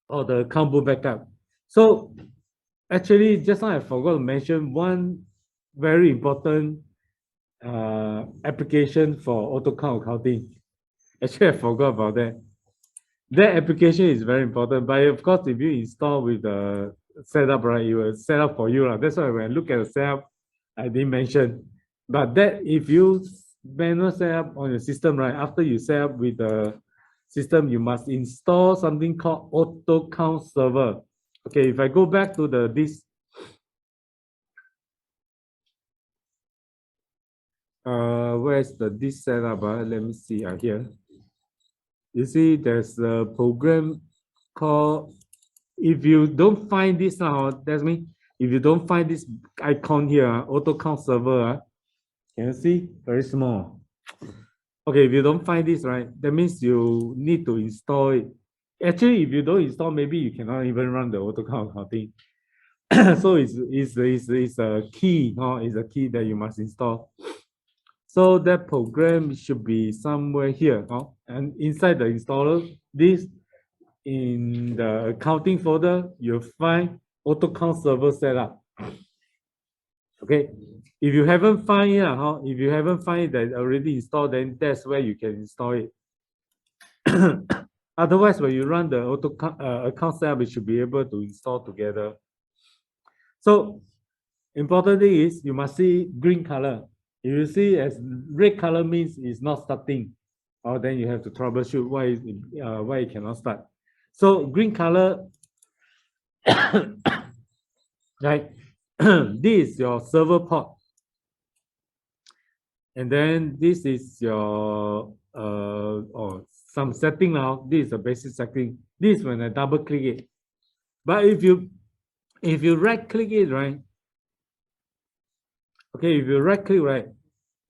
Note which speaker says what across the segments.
Speaker 1: or the account book backup. So actually, just now I forgot to mention one very important application for AutoCount accounting. Actually, I forgot about that. That application is very important, but of course, if you install with the setup, right, it will set up for you. That's why when I look at the setup, I didn't mention. But that if you manual setup on your system, right, after you set up with the system, you must install something called AutoCount server. Okay, if I go back to this where's this setup? Let me see here. You see, there's a program called, if you don't find this now, that's mean if you don't find this icon here, AutoCount server, can you see? Very small. Okay, if you don't find this, right, that means you need to install it. Actually, if you don't install, maybe you cannot even run the AutoCount accounting. So it's a key, it's a key that you must install. So that program should be somewhere here, and inside the installer, this in the accounting folder, you'll find AutoCount server setup. Okay, if you haven't find it, if you haven't find it that already installed, then that's where you can install it. Otherwise, when you run the account setup, it should be able to install together. So important thing is you must see green color. If you see as red color means it's not starting, or then you have to troubleshoot why it cannot start. So green color, right? This is your server port, and then this is your some setting now. This is a basic setting. This is when I double click it. But if you right click it, right? Okay, if you right click, right,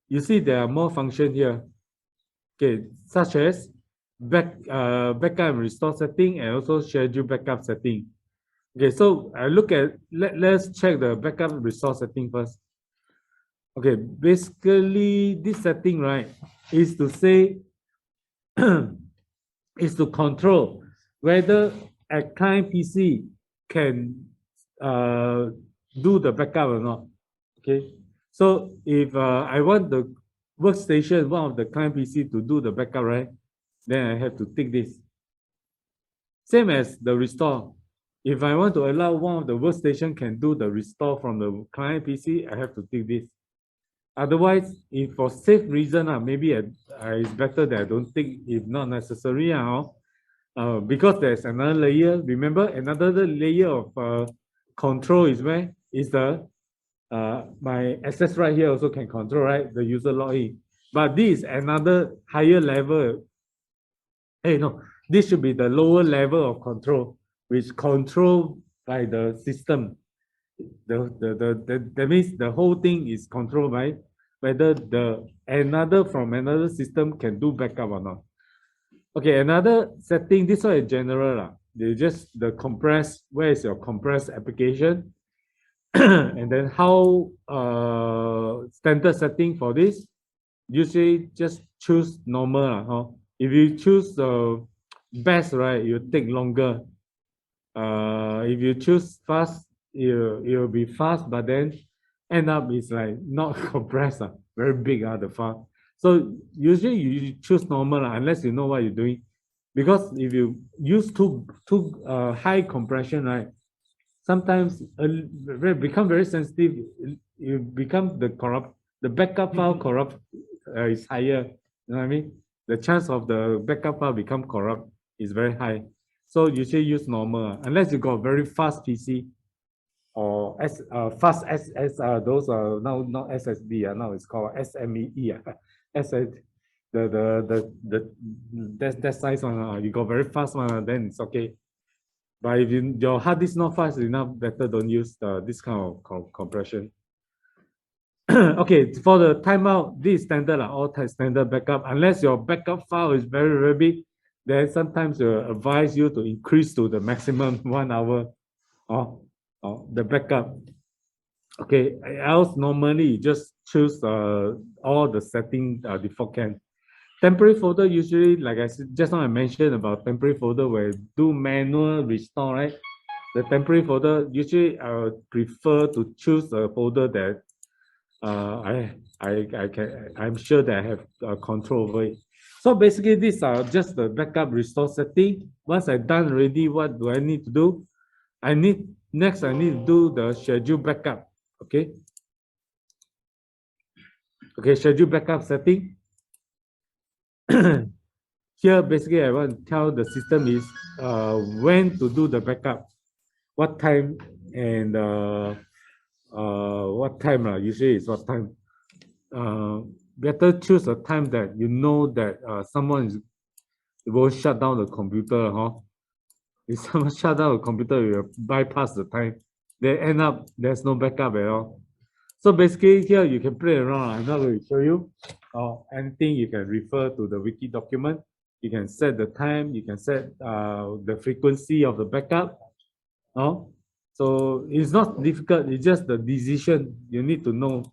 Speaker 1: you see there are more functions here. Okay, such as backup and restore setting, and also schedule backup setting. Okay, so I look at let's check the backup restore setting first. Okay, basically this setting, right, is to say is to control whether a client PC can do the backup or not. Okay, so if I want the workstation, one of the client PC to do the backup, right, then I have to tick this. Same as the restore. If I want to allow one of the workstation can do the restore from the client PC, I have to tick this. Otherwise, if for safe reason, maybe it's better that I don't tick if not necessary. Because there's another layer. Remember, another layer of control is where is the my access right here also can control, right? The user login. But this is another higher level. Hey, no, this should be the lower level of control, which controlled by the system. That means the whole thing is controlled by whether another from another system can do backup or not. Okay, another setting, this one is general. They just the compressed, where is your compressed application? And then how standard setting for this? Usually just choose normal. If you choose the best, right, you take longer. If you choose fast, it will be fast, but then end up is like not compressed, very big, the file. So usually you choose normal unless you know what you're doing, because if you use too high compression, right, sometimes become very sensitive. You become the backup file corrupt is higher. You know what I mean? The chance of the backup file become corrupt is very high. So usually use normal unless you got very fast PC or fast those are now not SSD, now it's called SME. That size one, you got very fast one, then it's okay. But if your hard disk not fast enough, better don't use this kind of compression. Okay, for the timeout, this is standard, all standard backup. Unless your backup file is very, very big, then sometimes we advise you to increase to the maximum 1 hour of the backup. Okay, else normally you just choose all the setting default can. Temporary folder usually, like I said, just now I mentioned about temporary folder where do manual restore, right? The temporary folder, usually I would prefer to choose a folder that I'm sure that I have control over it. So basically, these are just the backup restore setting. Once I've done already, what do I need to do? I need to do the schedule backup. Okay. Okay, schedule backup setting. Here, basically, I want to tell the system is when to do the backup, what time, and what time. Usually, it's what time. Better choose a time that you know that someone will shut down the computer. If someone shut down the computer, you will bypass the time. They end up there's no backup at all. So basically, here you can play around. I'm not going to show you. Or anything you can refer to the wiki document. You can set the time. You can set the frequency of the backup. So it's not difficult. It's just the decision. You need to know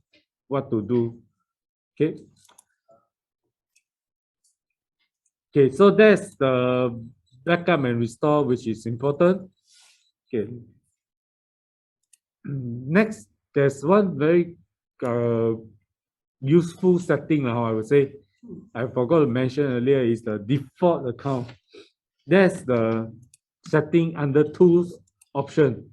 Speaker 1: what to do. Okay. Okay, so that's the backup and restore, which is important. Okay. Next, there's one very useful setting, how I would say. I forgot to mention earlier is the default account. That's the setting under tools option.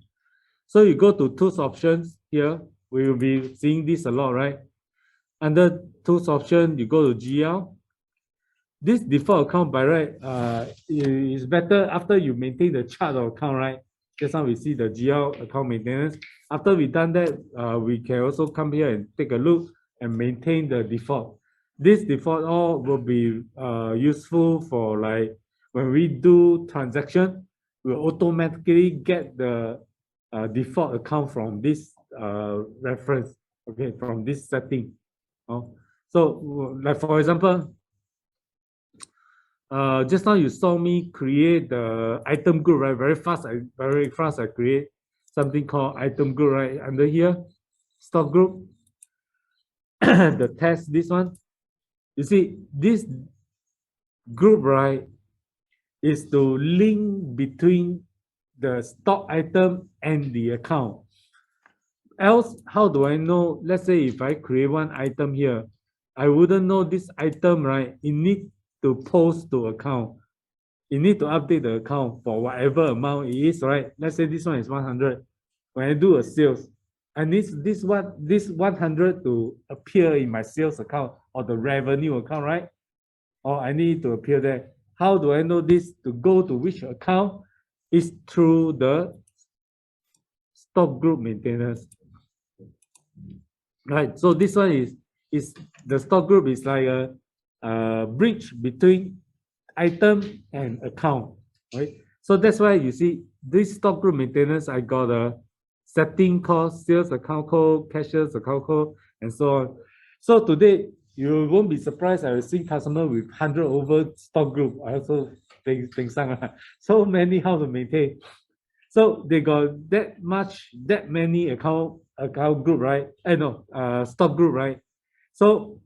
Speaker 1: So you go to tools options here. We will be seeing this a lot, right? Under tools option, you go to GL. This default account by right is better after you maintain the chart of account, right? Just now we see the GL account maintenance. After we done that, we can also come here and take a look and maintain the default. This default all will be useful for like when we do transaction, we'll automatically get the default account from this reference, okay, from this setting. So like for example, just now you saw me create the item group, right? Very fast I create something called item group, right? Under here, stock group, the test, this one. You see, this group, right, is to link between the stock item and the account. Else, how do I know? Let's say if I create one item here, I wouldn't know this item, right? It needs to post to account. You need to update the account for whatever amount it is, right? Let's say this one is 100. When I do a sales, I need this 100 to appear in my sales account or the revenue account, right? Or I need to appear there. How do I know this to go to which account? Is through the stock group maintenance. Right. So this one is the stock group is like a bridge between item and account, right? So that's why you see this stock group maintenance, I got a setting called sales account code, cashier's account code, and so on. So today, you won't be surprised I will see customer with 100 over stock group. I also think so many how to maintain. So they got that many account group, right? Stock group, right? So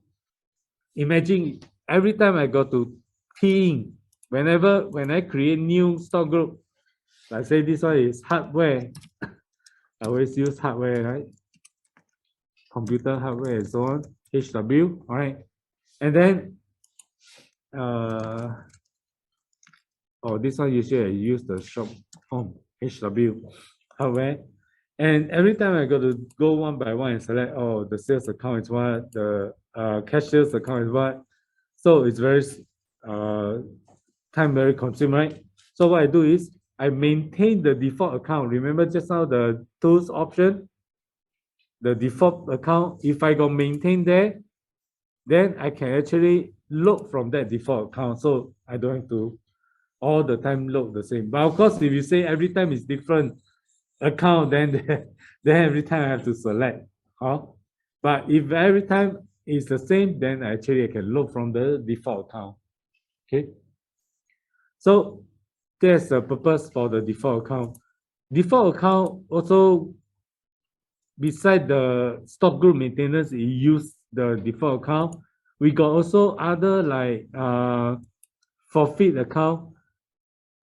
Speaker 1: imagine every time I go to keying, when I create new stock group, let's say this one is hardware. I always use hardware, right? Computer hardware and so on. HW, all right. And then this one usually I use the shop home HW hardware. And every time I go one by one and select, the sales account is what, the cashier's account is what. So it's very time very consuming, right? So what I do is I maintain the default account. Remember just now the tools option, the default account. If I go maintain there, then I can actually load from that default account. So I don't have to all the time load the same. But of course, if you say every time is different account, then every time I have to select. But if every time is the same, then actually I can load from the default account. Okay. So there's a purpose for the default account. Default account also, beside the stock group maintenance, it use the default account. We got also other like forfeit account,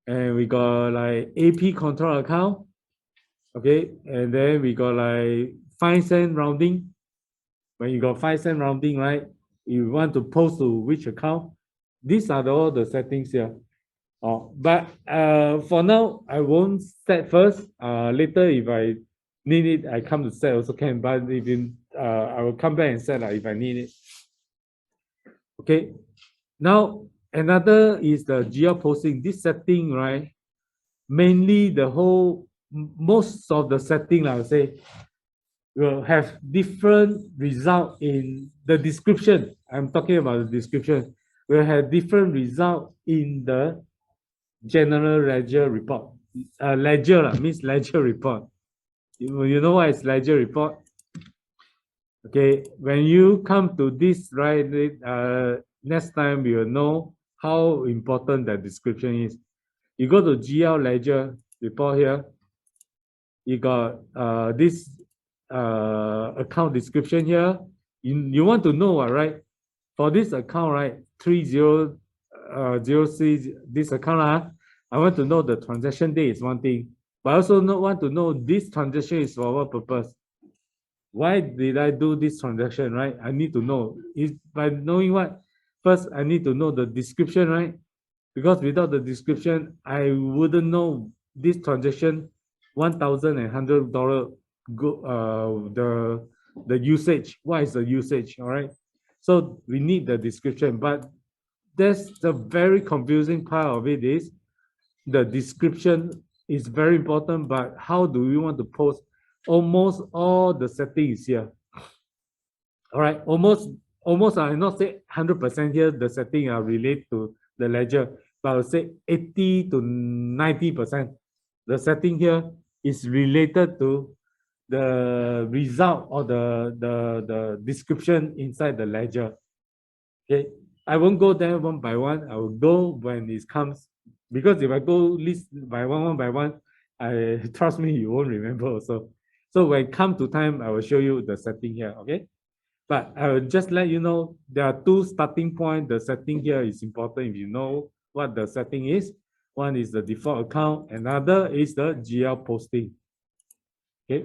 Speaker 1: and we got like AP control account. Okay, and then we got like 5 cent rounding. When you got 5 cent rounding, right? You want to post to which account? These are all the settings here. Oh, but for now, I won't set first. Later, if I need it, I come to set also can. But if you, I will come back and set if I need it. Okay. Now another is the GL posting. This setting, right? Mainly the whole most of the setting, I would say, will have different result in the description. I'm talking about the description. Will have different result in the general ledger report. Ledger means ledger report. You know what is ledger report? Okay, when you come to this, right, next time you will know how important that description is. You go to GL ledger report here. You got this account description here. You want to know, right? For this account, right, 3003, this account, I want to know the transaction date is one thing, but I also want to know this transaction is for what purpose. Why did I do this transaction, right? I need to know. Is by knowing what? First, I need to know the description, right? Because without the description, I wouldn't know this transaction, $1,100 go the usage. What is the usage? All right. So we need the description, but that's the very confusing part of it is the description is very important, but how do we want to post? Almost all the settings here. All right, almost I not say 100% here the setting are related to the ledger, but I would say 80 to 90% the setting here is related to the result or the description inside the ledger. Okay, I won't go there one by one. I will go when it comes, because if I go list by one by one, I trust me, you won't remember also. So when it come to time, I will show you the setting here. Okay, but I will just let you know there are two starting points. The setting here is important if you know what the setting is. One is the default account, another is the GL posting. Okay.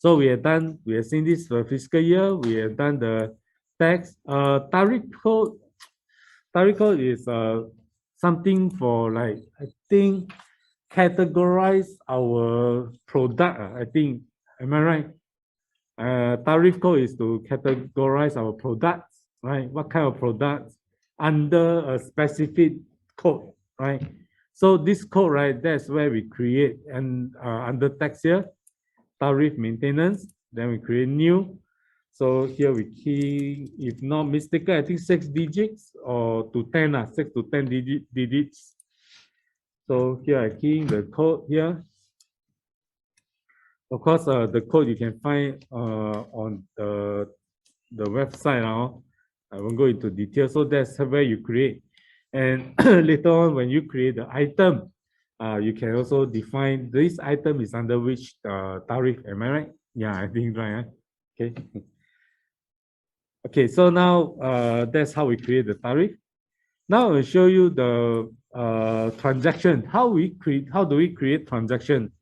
Speaker 1: So we have seen this for fiscal year. We have done the tax. Tariff code. Tariff code is something for like, I think, categorize our product. I think, am I right? Tariff code is to categorize our products, right? What kind of products under a specific code, right? So this code, right, that's where we create, and under tax here, tariff maintenance, then we create new. So here we key, if not mistaken, I think 6 digits or to 10, 6 to 10 digits. So here I key in the code here. Of course, the code you can find on the website now. I won't go into detail. So that's where you create. And later on, when you create the item, you can also define this item is under which tariff. Am I right? Yeah, I think right. Okay. Okay, so now that's how we create the tariff. Now I'll show you the transaction. How do we create transaction?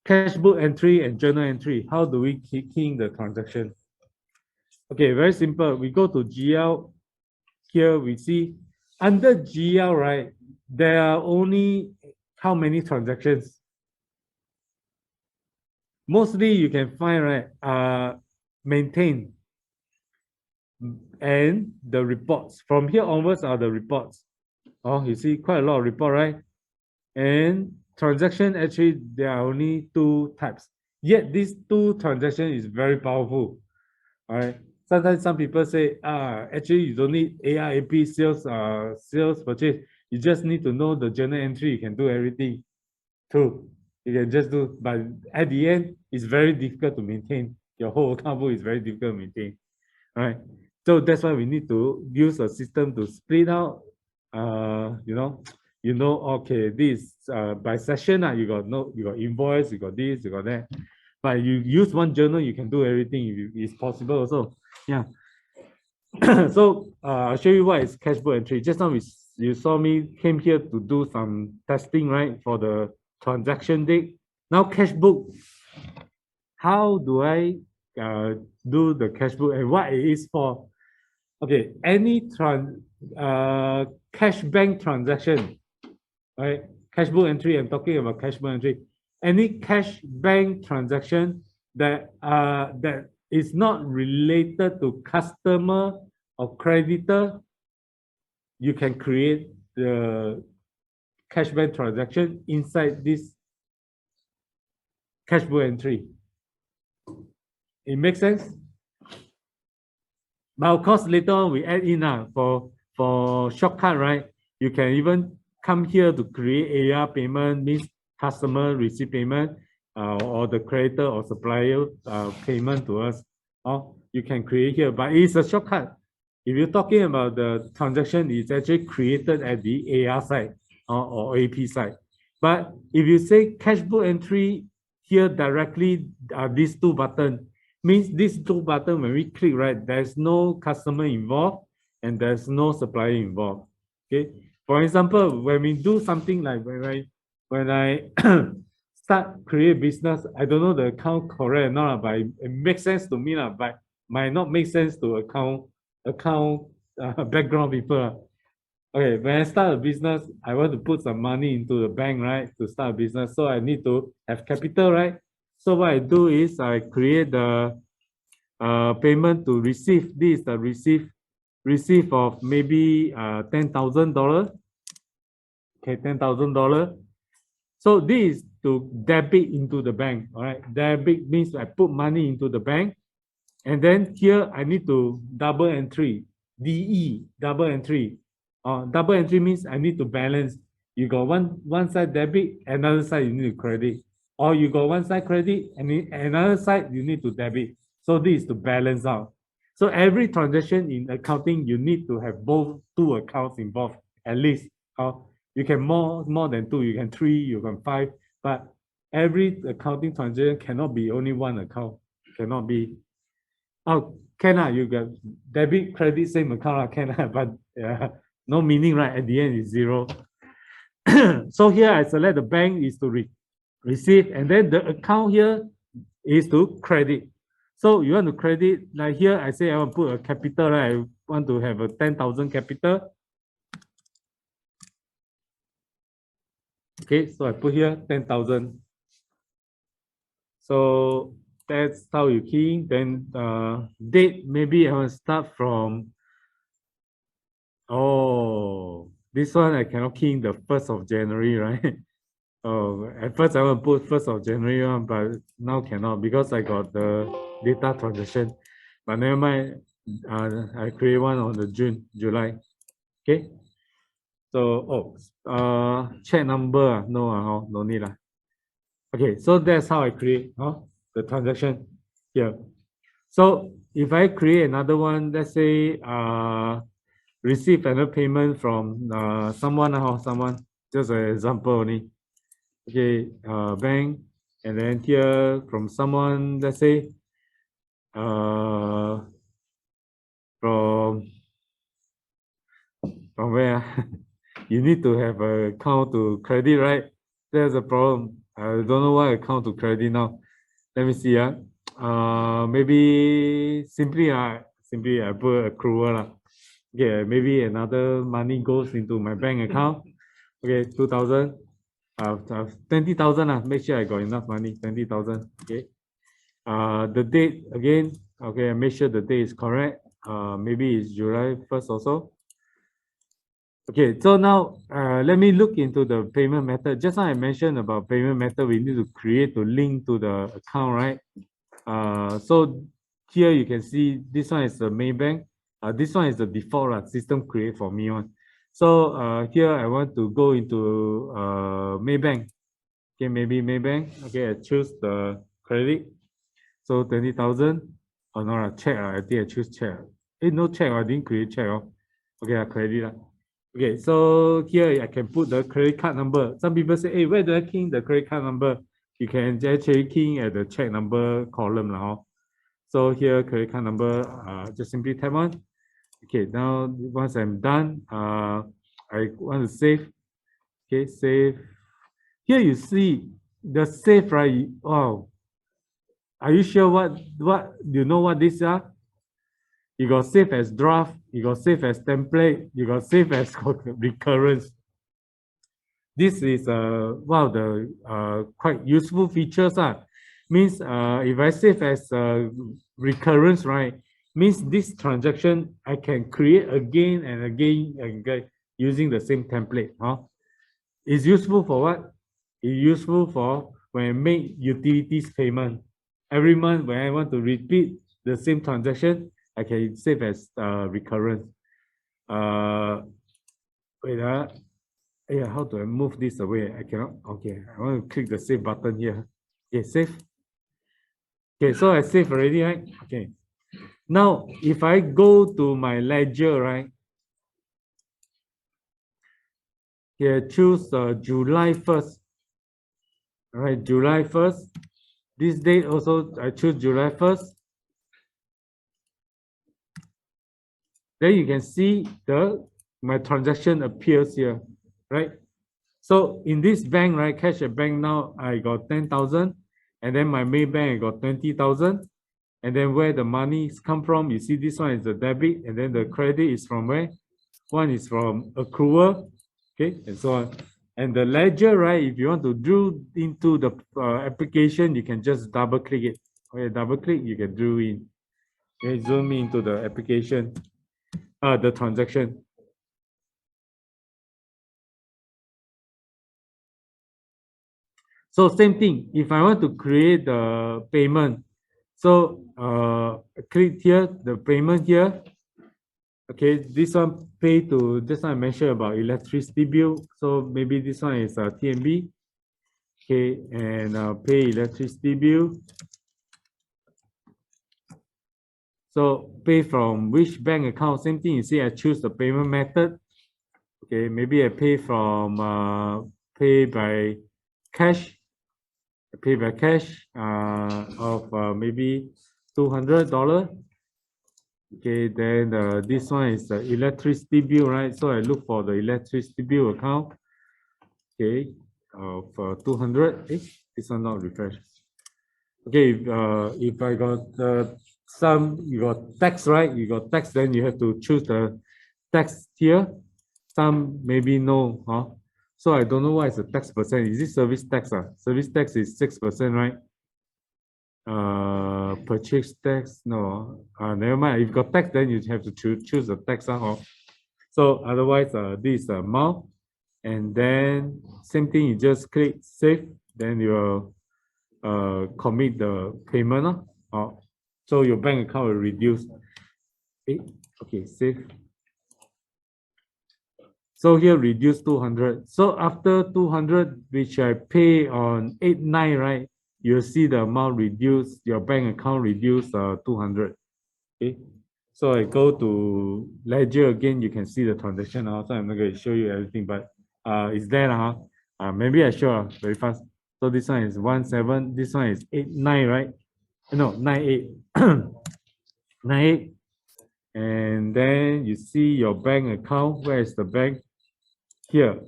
Speaker 1: Cashbook entry and journal entry. How do we key in the transaction? Okay, very simple. We go to GL. Here we see under GL, right? There are only how many transactions? Mostly you can find, right, maintain and the reports. From here onwards are the reports. Oh, you see quite a lot of report, right? And transaction, actually, there are only 2 types. Yet these 2 transaction is very powerful. All right. Sometimes some people say, actually you don't need ARAP sales purchase. You just need to know the journal entry. You can do everything. True. You can just do, but at the end, it's very difficult to maintain. Your whole account book is very difficult to maintain. All right. So that's why we need to use a system to split out, you know, okay, this by session, you got invoice, you got this, you got that. But you use one journal, you can do everything. It's possible also. Yeah. So I'll show you what is cashbook entry. Just now you saw me came here to do some testing, right, for the transaction date. Now cashbook, how do I do the cashbook and what it is for? Okay, any cash bank transaction, right? Cashbook entry, I'm talking about cashbook entry. Any cash bank transaction that is not related to customer or creditor, you can create the cash bank transaction inside this cashbook entry. It makes sense? But of course, later on we add in for shortcut, right? You can even come here to create AR payment, means customer receive payment, or the creditor or supplier payment to us. You can create here, but it's a shortcut. If you're talking about the transaction, it's actually created at the AR side or AP side. But if you say cashbook entry here directly, these two buttons, means these two buttons, when we click, right, there's no customer involved and there's no supplier involved. Okay. For example, when we do something like when I start create business, I don't know the account correct or not, but it makes sense to me, but might not make sense to account background people. Okay, when I start a business, I want to put some money into the bank, right, to start a business. So I need to have capital, right? So what I do is I create the payment to receive. This is the receive of maybe $10,000. Okay, $10,000. So this is to debit into the bank. All right, debit means I put money into the bank, and then here I need to double entry. DE, double entry. Double entry means I need to balance. You got one side debit, another side you need to credit. Or you got one side credit and another side you need to debit. So this is to balance out. So every transaction in accounting, you need to have both two accounts involved at least. You can more than two, you can three, you can five, but every accounting transaction cannot be only one account. Cannot be. You got debit, credit, same account, but no meaning, right? At the end is zero. So here I select the bank is to receive, and then the account here is to credit. So you want to credit, like here I say I want to put a capital, right? I want to have a 10,000 capital. Okay, so I put here 10,000. So that's how you key. Then date, maybe I will start from, this one I cannot key in the 1st of January, right? At first I will put 1st of January one, but now cannot because I got the data transaction. But never mind, I create one on the July. Okay. So check number, no need lah. Okay, so that's how I create the transaction here. So if I create another one, let's say receive another payment from someone, just an example only. Okay, bank, and then here from someone, let's say from where you need to have a account to credit, right? There's a problem. I don't know what account to credit now. Let me see. Maybe simply I put accrual. Okay, maybe another money goes into my bank account. Okay, 2,000. 20,000. Make sure I got enough money. 20,000. Okay. The date again. Okay, make sure the date is correct. Maybe it's July 1st also. Okay, so now let me look into the payment method. Just now I mentioned about payment method, we need to create to link to the account, right? So here you can see this one is the Maybank. This one is the default system create for me one. So here I want to go into Maybank. Okay, maybe Maybank. Okay, I choose the credit. So 20,000. Oh no, check. I think I choose check. No check. I didn't create check. Okay, I credit. Okay, so here I can put the credit card number. Some people say, hey, where do I key in the credit card number? You can actually key in at the check number column now. So here, credit card number, just simply tap on. Okay, now once I'm done, I want to save. Okay, save. Here you see the save, right? Oh, are you sure what you know what these are? You got save as draft, you got save as template, you got save as recurrence. This is one of the quite useful features. Means if I save as recurrence, right? Means this transaction I can create again and again and again using the same template. It's useful for what? It's useful for when I make utilities payment. Every month when I want to repeat the same transaction, I can save as recurrence. Wait, yeah, how do I move this away? I cannot. Okay, I want to click the save button here. Okay, save. Okay, so I save already, right? Okay. Now, if I go to my ledger, right? Here, choose July 1st. All right, July 1st. This date also, I choose July 1st. Then you can see my transaction appears here, right? So in this bank, right, cash at bank now, I got 10,000. And then my main bank, I got 20,000. And then where the money come from, you see this one is the debit, and then the credit is from where? One is from accrual, okay, and so on. And the ledger, right, if you want to drill into the application, you can just double click it. Okay, double click, you can drill in. Okay, zoom into the application, the transaction. So same thing, if I want to create the payment, so click here, the payment here. Okay, this one pay to, this one I mentioned about electricity bill. So maybe this one is TNB. Okay, and pay electricity bill. So pay from which bank account? Same thing, you see I choose the payment method. Okay, maybe I pay from pay by cash. Pay by cash of maybe $200. Okay, then this one is the electricity bill, right? So I look for the electricity bill account. Okay, of 200. This one not refreshed. Okay, if I got some, you got tax, right? You got tax, then you have to choose the tax here. Some maybe no, huh? So I don't know what is the tax percent. Is it service tax? Service tax is 6%, right? Purchase tax, no. Never mind. If you got tax, then you have to choose the tax. So otherwise, this is the amount. And then same thing, you just click save, then you will commit the payment. So your bank account will reduce. Okay, save. So here reduce 200. So after 200, which I pay on 8/9, right? You'll see the amount reduced, your bank account reduce 200. Okay. So I go to ledger again, you can see the transaction. Also, I'm not going to show you everything, but it's there. Maybe I show very fast. So this one is 17, this one is 8/9, right? No, 9/8. 9/8. And then you see your bank account. Where is the bank? Here.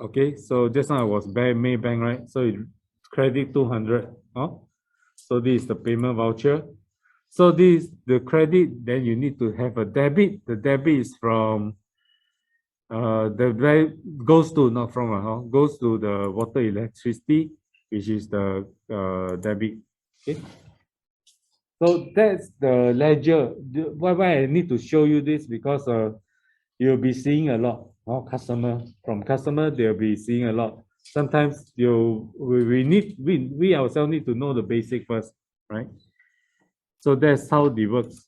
Speaker 1: Okay, so just now I was Maybank, right? So it credit 200. So this is the payment voucher. So this the credit, then you need to have a debit. The debit is from goes to, not from, goes to the water electricity, which is the debit. Okay. So that's the ledger. Why I need to show you this, because you'll be seeing a lot. From customer, they'll be seeing a lot. Sometimes we ourselves need to know the basic first, right? So that's how it works.